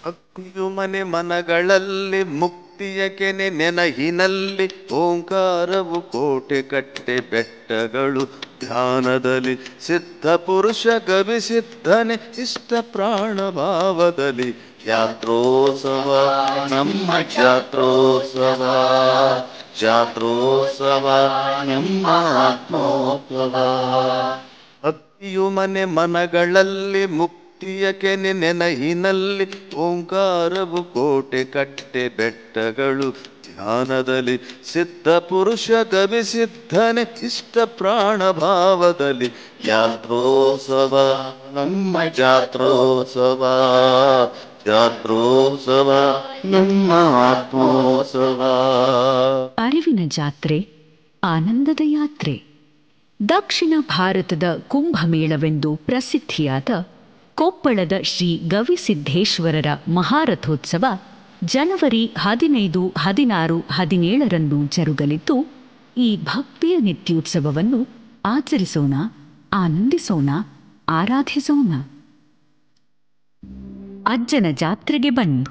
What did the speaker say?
ಭಕ್ತಿಯು ಮನೆ ಮನಗಳಲ್ಲಿ ಮುಕ್ತಿಯ ಕೆನೆ ನೆನಹಿನಲ್ಲಿ ಓಂಕಾರವು ಕೋಟೆ ಕಟ್ಟೆ ಬೆಟ್ಟಗಳು ಧ್ಯಾನದಲ್ಲಿ ಸಿದ್ಧ ಪುರುಷ ಕವಿ ಸಿದ್ಧನೆ ಇಷ್ಟ ಪ್ರಾಣ ಭಾವದಲ್ಲಿ ಜಾತ್ರೋತ್ಸವ ನಮ್ಮ ಜಾತ್ರೋತ್ಸವ ಜಾತ್ರೋತ್ಸವ ನಮ್ಮ ಆತ್ಮೋತ್ಸವ. ಭಕ್ತಿಯು ಮನೆ ಮನಗಳಲ್ಲಿ ಮುಕ್ತಿಯ ಕೆನೆ ನೆನಹಿನಲ್ಲಿ ಓಂಕಾರವು ಕೋಟೆ ಕಟ್ಟೆ ಬೆಟ್ಟಗಳು ಧ್ಯಾನದಲ್ಲಿ ಸಿದ್ಧ ಪುರುಷ ಕವಿ ಸಿದ್ಧನೆ ಇಷ್ಟ ಪ್ರಾಣ ಭಾವದಲ್ಲಿ ಜಾತ್ರೋತ್ಸವ ನಮ್ಮ ಜಾತ್ರೋತ್ಸವ ಜಾತ್ರೋತ್ಸವ ನಮ್ಮ ಆತ್ಮೋತ್ಸವ. ಅರಿವಿನ ಜಾತ್ರೆ, ಆನಂದದ ಯಾತ್ರೆ. ದಕ್ಷಿಣ ಭಾರತದ ಕುಂಭಮೇಳವೆಂದು ಪ್ರಸಿದ್ಧಿಯಾದ ಕೊಪ್ಪಳದ ಶ್ರೀ ಗವಿಸಿದ್ದೇಶ್ವರರ ಮಹಾರಥೋತ್ಸವ ಜನವರಿ 15, 16, 17ರಂದು ಜರುಗಲಿದ್ದು, ಈ ಭಕ್ತಿಯ ನಿತ್ಯೋತ್ಸವವನ್ನು ಆಚರಿಸೋಣ, ಆನಂದಿಸೋಣ, ಆರಾಧಿಸೋಣ. ಅಜ್ಜನ ಜಾತ್ರೆಗೆ ಬನ್ನಿ.